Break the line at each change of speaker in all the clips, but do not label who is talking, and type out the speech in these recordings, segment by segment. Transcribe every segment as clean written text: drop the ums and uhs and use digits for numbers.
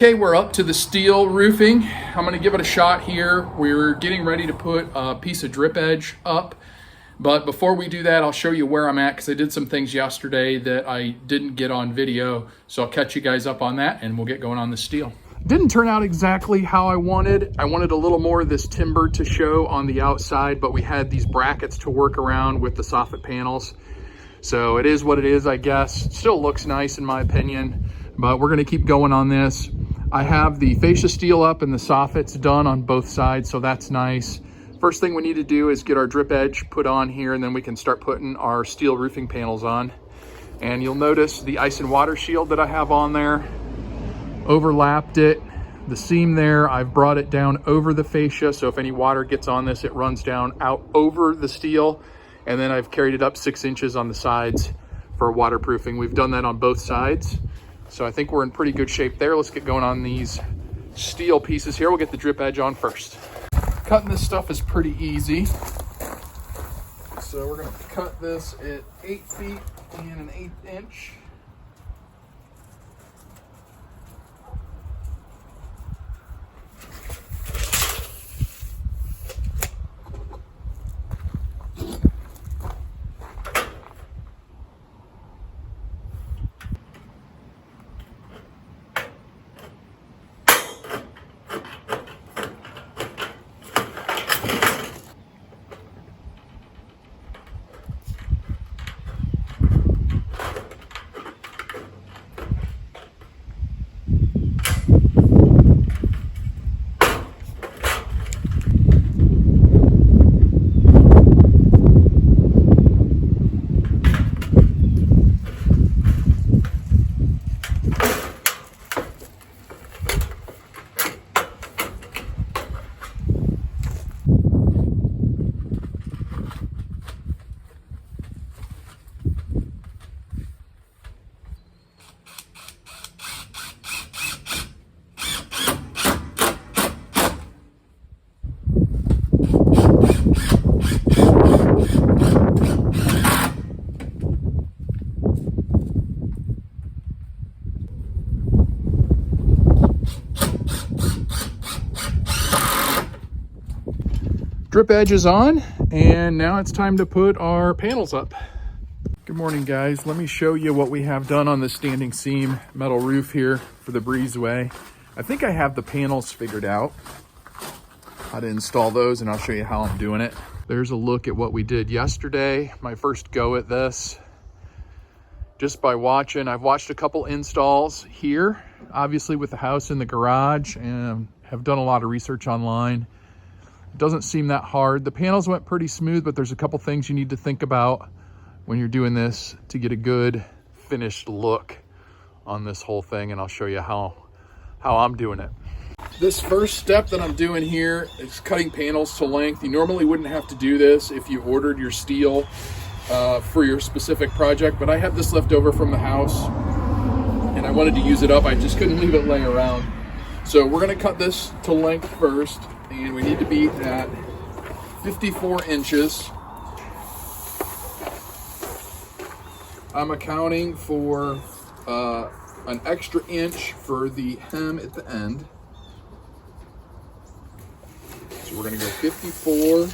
Okay, we're up to the steel roofing. I'm gonna give it a shot here. We're getting ready to put a piece of drip edge up. But before we do that, I'll show you where I'm at because I did some things yesterday that I didn't get on video. So I'll catch you guys up on that and we'll get going on the steel. Didn't turn out exactly how I wanted. I wanted a little more of this timber to show on the outside, but we had these brackets to work around with the soffit panels. So it is what it is, I guess. Still looks nice in my opinion, but we're gonna keep going on this. I have the fascia steel up and the soffits done on both sides, so that's nice. First thing we need to do is get our drip edge put on here, and then we can start putting our steel roofing panels on. And you'll notice the ice and water shield that I have on there, overlapped it. The seam there, I've brought it down over the fascia, so if any water gets on this, it runs down out over the steel. And then I've carried it up 6 inches on the sides for waterproofing. We've done that on both sides. So I think we're in pretty good shape there. Let's get going on these steel pieces here. We'll get the drip edge on first. Cutting this stuff is pretty easy. So we're gonna cut this at 8 feet and 1/8 inch. Drip edge is on, and now it's time to put our panels up. Good morning, guys. Let me show you what we have done on the standing seam metal roof here for the breezeway. I think I have the panels figured out, how to install those, and I'll show you how I'm doing it. There's a look at what we did yesterday, my first go at this. Just by watching, I've watched a couple installs here, obviously with the house in the garage, and have done a lot of research online. It doesn't seem that hard. The panels went pretty smooth, but there's a couple things you need to think about when you're doing this to get a good finished look on this whole thing, and I'll show you how I'm doing it. This first step that I'm doing here is cutting panels to length. You normally wouldn't have to do this if you ordered your steel for your specific project, but I had this left over from the house and I wanted to use it up. I just couldn't leave it laying around. So we're gonna cut this to length first, and we need to be at 54 inches. I'm accounting for an extra inch for the hem at the end. So we're gonna go 54.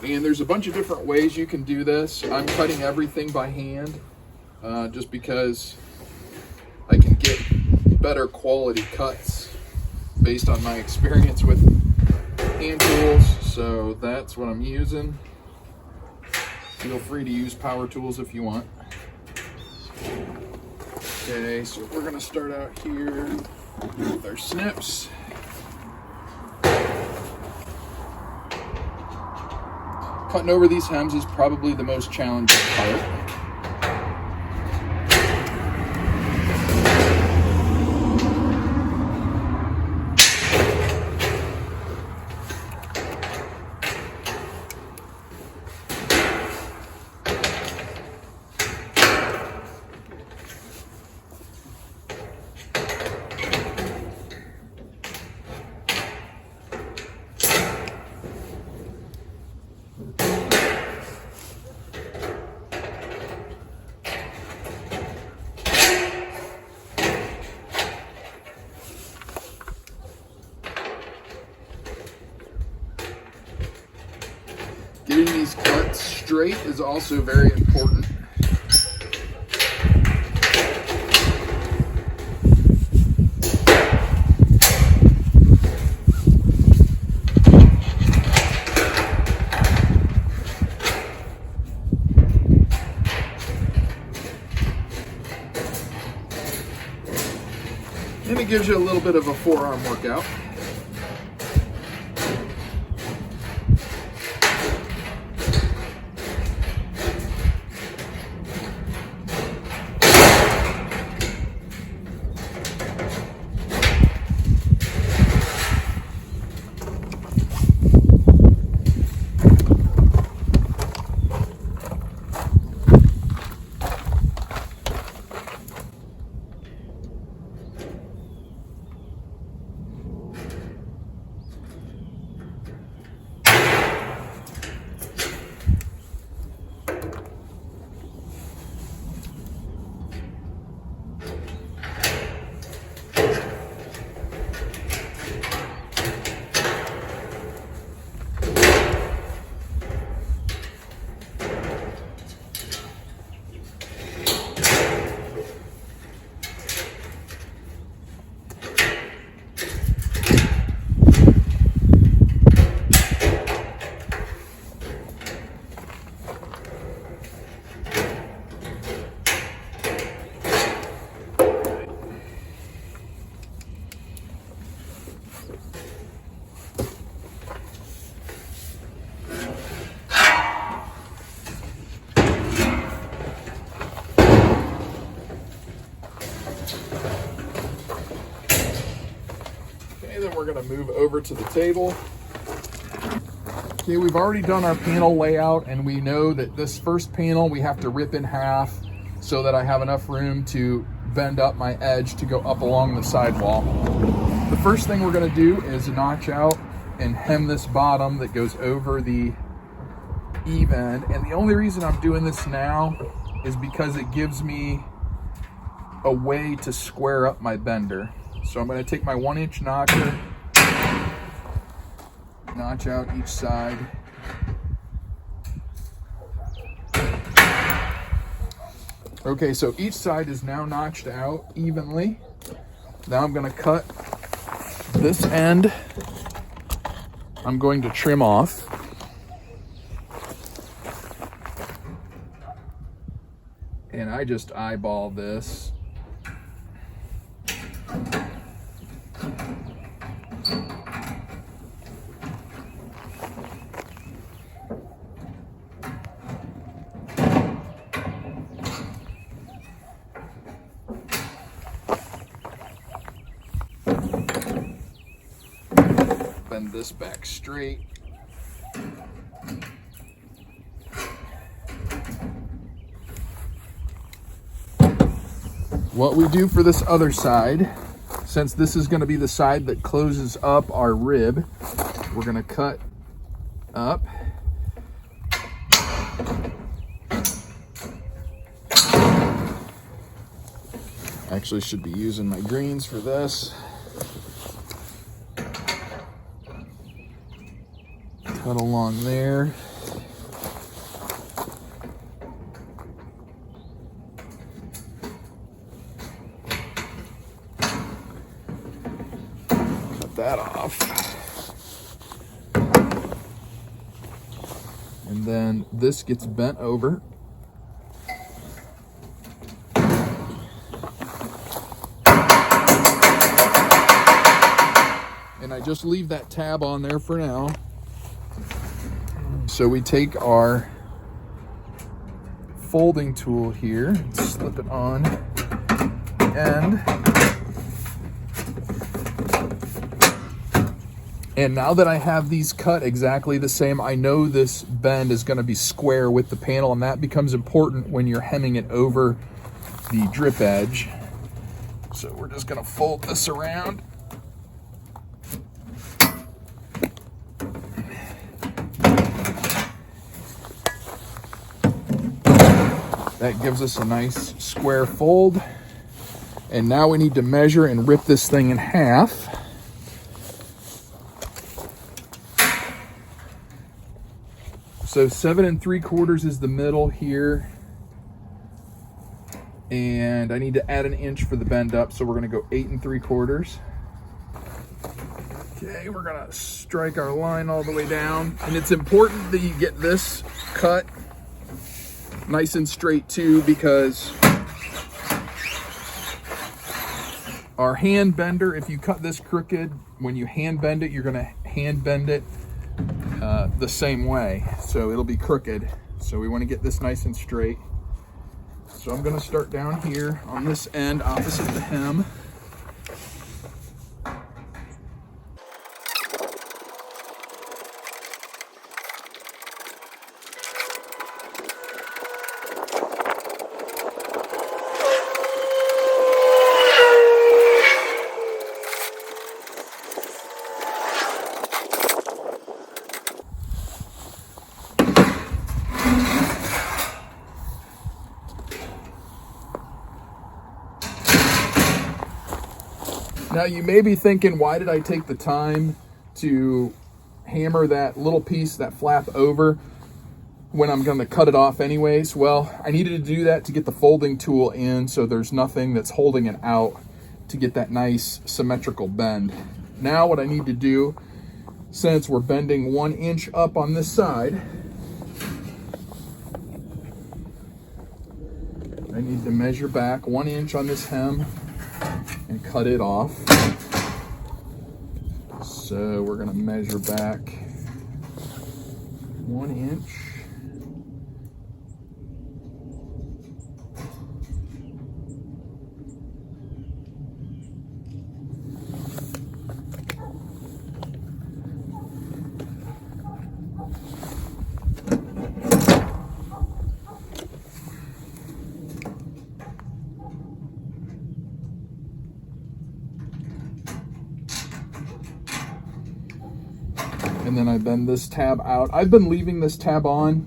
And there's a bunch of different ways you can do this. I'm cutting everything by hand just because I can get better quality cuts based on my experience with hand tools. So that's what I'm using. Feel free to use power tools if you want. Okay, so we're gonna start out here with our snips. Cutting over these hems is probably the most challenging part. Getting these cuts straight is also very important. And it gives you a little bit of a forearm workout. Then we're going to move over to the table. Okay, we've already done our panel layout, and we know that this first panel we have to rip in half so that I have enough room to bend up my edge to go up along the sidewall. The first thing we're going to do is notch out and hem this bottom that goes over the eave end. And the only reason I'm doing this now is because it gives me a way to square up my bender. So I'm going to take my 1-inch notcher, notch out each side. Okay, so each side is now notched out evenly. Now I'm going to cut this end. I'm going to trim off. And I just eyeball this. Bend this back straight. What we do for this other side, since this is going to be the side that closes up our rib, we're going to cut up. Actually should be using my greens for this. Cut along there. Cut that off. And then this gets bent over. And I just leave that tab on there for now. So we take our folding tool here and slip it on the end. And now that I have these cut exactly the same, I know this bend is going to be square with the panel, and that becomes important when you're hemming it over the drip edge. So we're just going to fold this around. That gives us a nice square fold. And now we need to measure and rip this thing in half. So 7 3/4 is the middle here. And I need to add an inch for the bend up, so we're gonna go 8 3/4. Okay, we're gonna strike our line all the way down. And it's important that you get this cut nice and straight too, because our hand bender, if you cut this crooked, when you hand bend it, you're gonna hand bend it the same way. So it'll be crooked. So we wanna get this nice and straight. So I'm gonna start down here on this end opposite the hem. Now you may be thinking, why did I take the time to hammer that little piece, that flap over, when I'm going to cut it off anyways? Well, I needed to do that to get the folding tool in, so there's nothing that's holding it out, to get that nice symmetrical bend. Now what I need to do, since we're bending 1 inch up on this side, I need to measure back 1 inch on this hem and cut it off. So we're gonna measure back 1 inch. And then I bend this tab out. I've been leaving this tab on.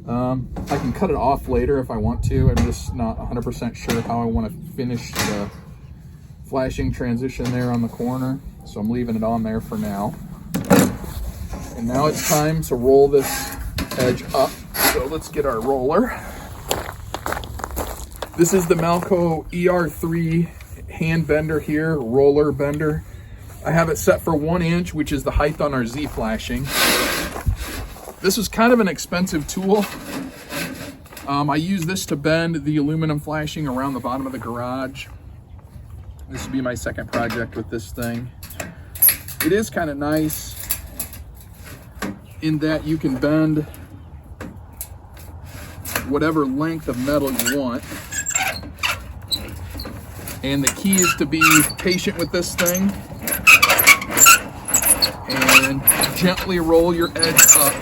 I can cut it off later if I want to. I'm just not 100% sure how I want to finish the flashing transition there on the corner. So I'm leaving it on there for now. And now it's time to roll this edge up. So let's get our roller. This is the Malco ER3 hand bender here, roller bender. I have it set for 1 inch, which is the height on our Z flashing. This is kind of an expensive tool. I use this to bend the aluminum flashing around the bottom of the garage. This will be my second project with this thing. It is kind of nice in that you can bend whatever length of metal you want. And the key is to be patient with this thing and gently roll your edge up.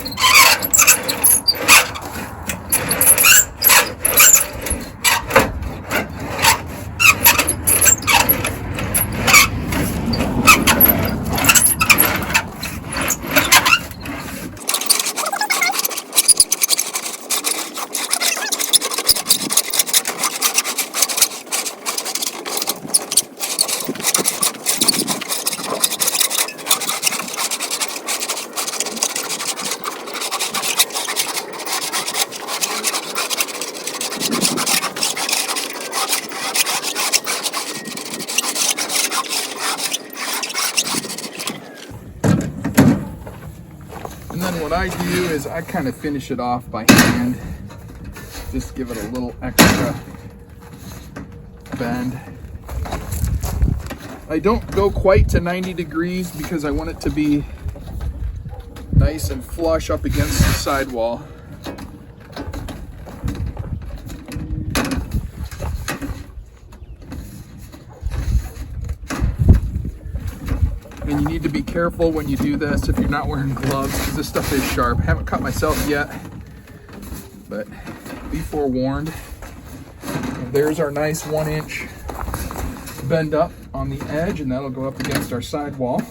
And then what I do is I kind of finish it off by hand. Just give it a little extra bend. I don't go quite to 90 degrees because I want it to be nice and flush up against the sidewall. And you need to be careful when you do this if you're not wearing gloves, because this stuff is sharp. I haven't cut myself yet, but be forewarned. And there's our nice 1 inch bend up on the edge, and that'll go up against our sidewall.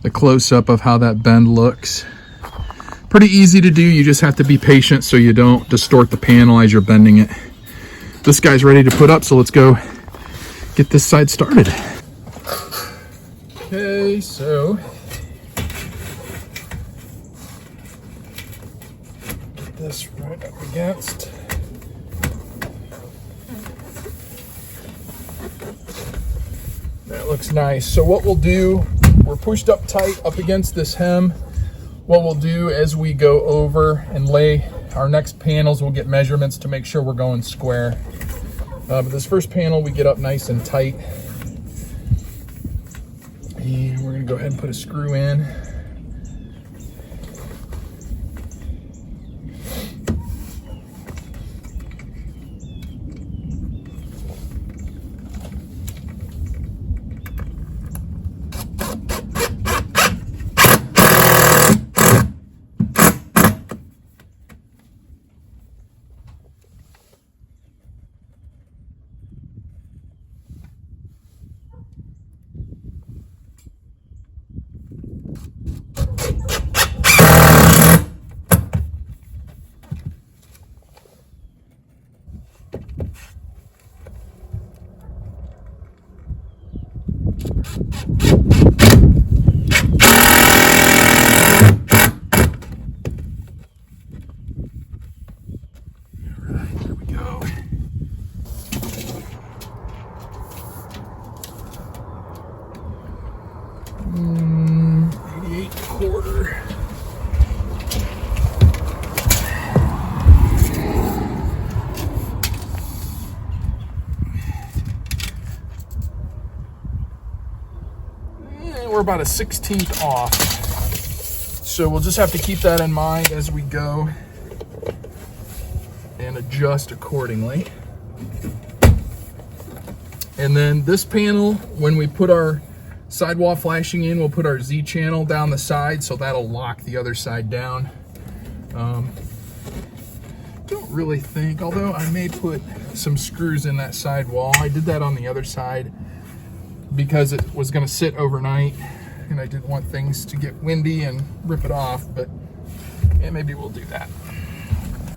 The close-up of how that bend looks. Pretty easy to do. You just have to be patient so you don't distort the panel as you're bending it. This guy's ready to put up, so let's go get this side started. Okay, so get this right up against. That looks nice. So what we'll do, we're pushed up tight up against this hem. What we'll do as we go over and lay our next panels, we'll get measurements to make sure we're going square. But this first panel, we get up nice and tight. And we're gonna go ahead and put a screw in. There we go. 88 1/4. And we're about a 1/16 off. So we'll just have to keep that in mind as we go and adjust accordingly. And then this panel, when we put our sidewall flashing in, we'll put our Z channel down the side, so that'll lock the other side down. Don't really think, although I may put some screws in that sidewall. I did that on the other side because it was going to sit overnight and I didn't want things to get windy and rip it off, but yeah, maybe we'll do that.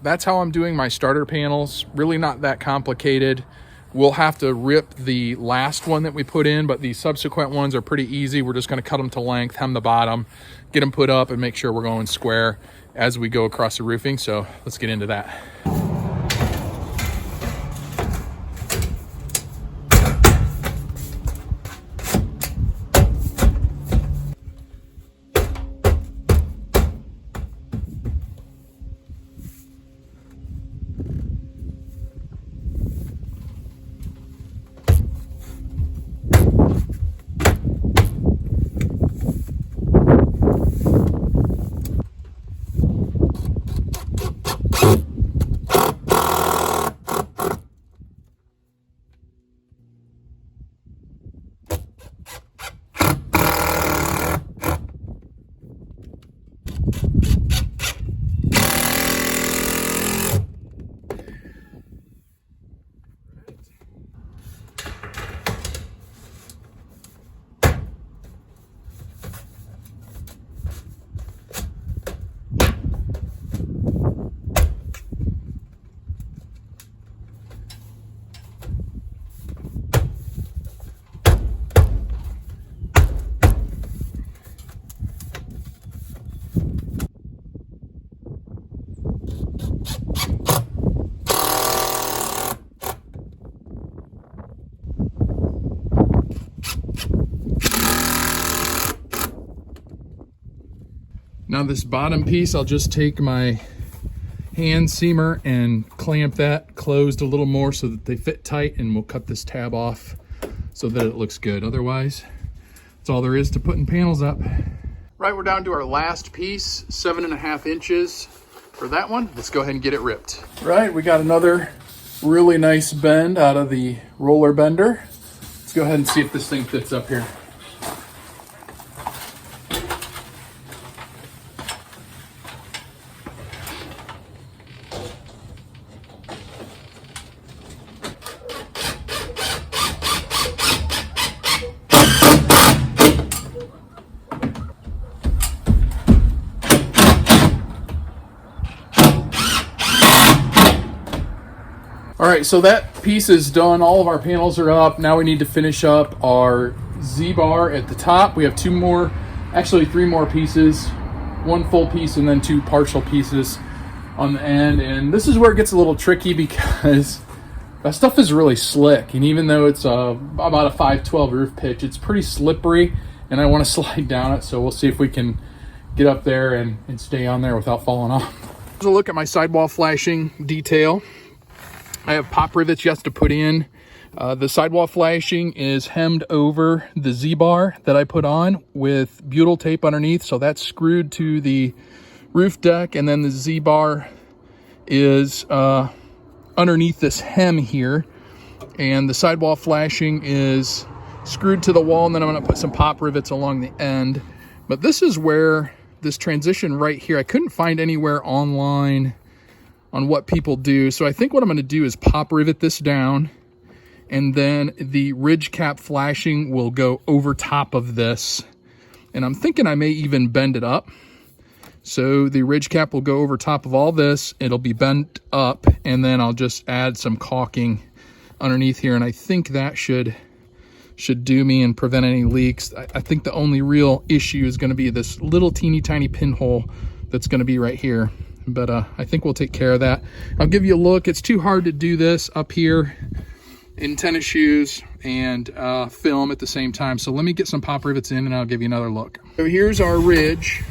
That's how I'm doing my starter panels. Really not that complicated. We'll have to rip the last one that we put in, but the subsequent ones are pretty easy. We're just going to cut them to length, hem the bottom, get them put up, and make sure we're going square as we go across the roofing. So let's get into that. Now this bottom piece, I'll just take my hand seamer and clamp that closed a little more so that they fit tight, and we'll cut this tab off so that it looks good. Otherwise, that's all there is to putting panels up. Right, we're down to our last piece, 7.5 inches for that one. Let's go ahead and get it ripped. Right, we got another really nice bend out of the roller bender. Let's go ahead and see if this thing fits up here. All right, so that piece is done. All of our panels are up. Now we need to finish up our Z-bar at the top. We have two more, actually three more pieces, one full piece and then two partial pieces on the end. And this is where it gets a little tricky because that stuff is really slick. And even though it's about a 512 roof pitch, it's pretty slippery and I want to slide down it. So we'll see if we can get up there and stay on there without falling off. Here's a look at my sidewall flashing detail. I have pop rivets yet to put in. The sidewall flashing is hemmed over the Z-bar that I put on with butyl tape underneath. So that's screwed to the roof deck, and then the Z-bar is underneath this hem here. And the sidewall flashing is screwed to the wall, and then I'm gonna put some pop rivets along the end. But this is where this transition right here, I couldn't find anywhere online on what people do. So I think what I'm going to do is pop rivet this down, and then the ridge cap flashing will go over top of this. And I'm thinking I may even bend it up. So the ridge cap will go over top of all this. It'll be bent up, and then I'll just add some caulking underneath here. And I think that should do me and prevent any leaks. I think the only real issue is going to be this little teeny tiny pinhole that's going to be right here. But I think we'll take care of that. I'll give you a look. It's too hard to do this up here in tennis shoes and film at the same time. So let me get some pop rivets in and I'll give you another look. So here's our ridge,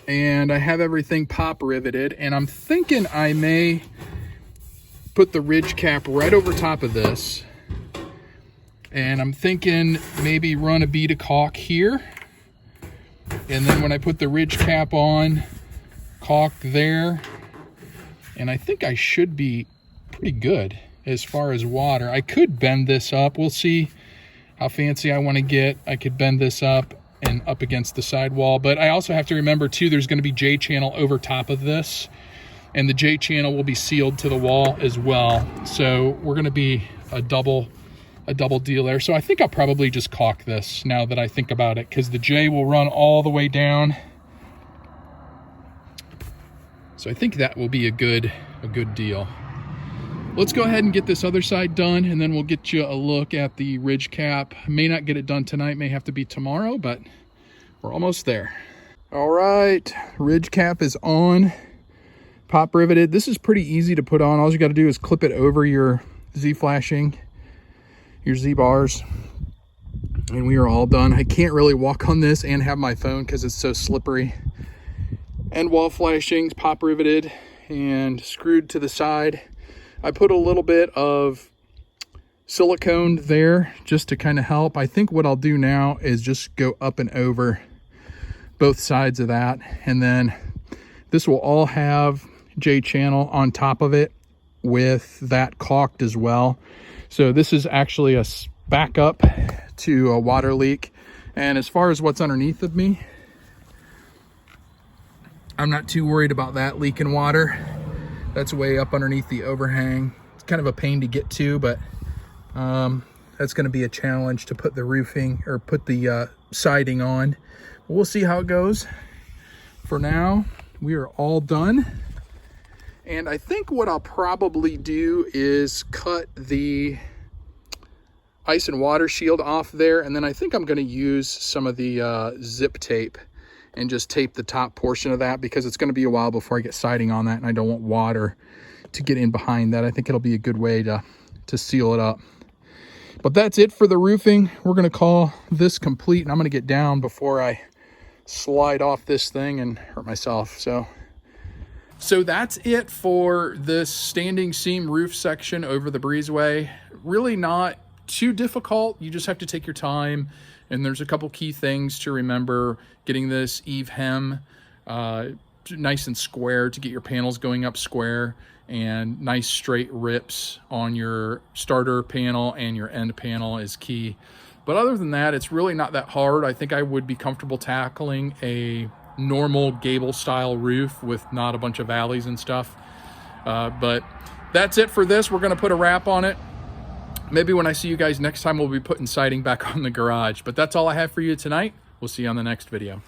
and I have everything pop riveted, and I'm thinking I may put the ridge cap right over top of this. And I'm thinking maybe run a bead of caulk here. And then when I put the ridge cap on, caulk there. And I think I should be pretty good as far as water. I could bend this up. We'll see how fancy I want to get. I could bend this up and up against the sidewall. But I also have to remember too, there's going to be J channel over top of this. And the J channel will be sealed to the wall as well. So we're going to be a double deal there. So I think I'll probably just caulk this now that I think about it, because the J will run all the way down. So I think that will be a good deal. Let's go ahead and get this other side done, and then we'll get you a look at the ridge cap. May not get it done tonight, may have to be tomorrow, but we're almost there. All right, ridge cap is on, pop riveted. This is pretty easy to put on. All you got to do is clip it over your Z flashing, your Z bars, and we are all done. I can't really walk on this and have my phone because it's so slippery. And wall flashings pop riveted and screwed to the side. I put a little bit of silicone there just to kind of help. I think what I'll do now is just go up and over both sides of that, and then this will all have J channel on top of it with that caulked as well. So this is actually a backup to a water leak. And as far as what's underneath of me, I'm not too worried about that leaking water. That's way up underneath the overhang. It's kind of a pain to get to, but that's going to be a challenge to put the roofing or put the siding on. We'll see how it goes. For now, we are all done. And I think what I'll probably do is cut the ice and water shield off there. And then I think I'm going to use some of the zip tape and just tape the top portion of that, because it's going to be a while before I get siding on that, and I don't want water to get in behind that. I think it'll be a good way to seal it up. But that's it for the roofing. We're going to call this complete, and I'm going to get down before I slide off this thing and hurt myself. So that's it for this standing seam roof section over the breezeway. Really not too difficult. You just have to take your time, and there's a couple key things to remember. Getting this eave hem nice and square to get your panels going up square, and nice straight rips on your starter panel and your end panel is key. But other than that, it's really not that hard. I think I would be comfortable tackling a normal gable style roof with not a bunch of valleys and stuff. But that's it for this. We're going to put a wrap on it. Maybe when I see you guys next time, we'll be putting siding back on the garage. But that's all I have for you tonight. We'll see you on the next video.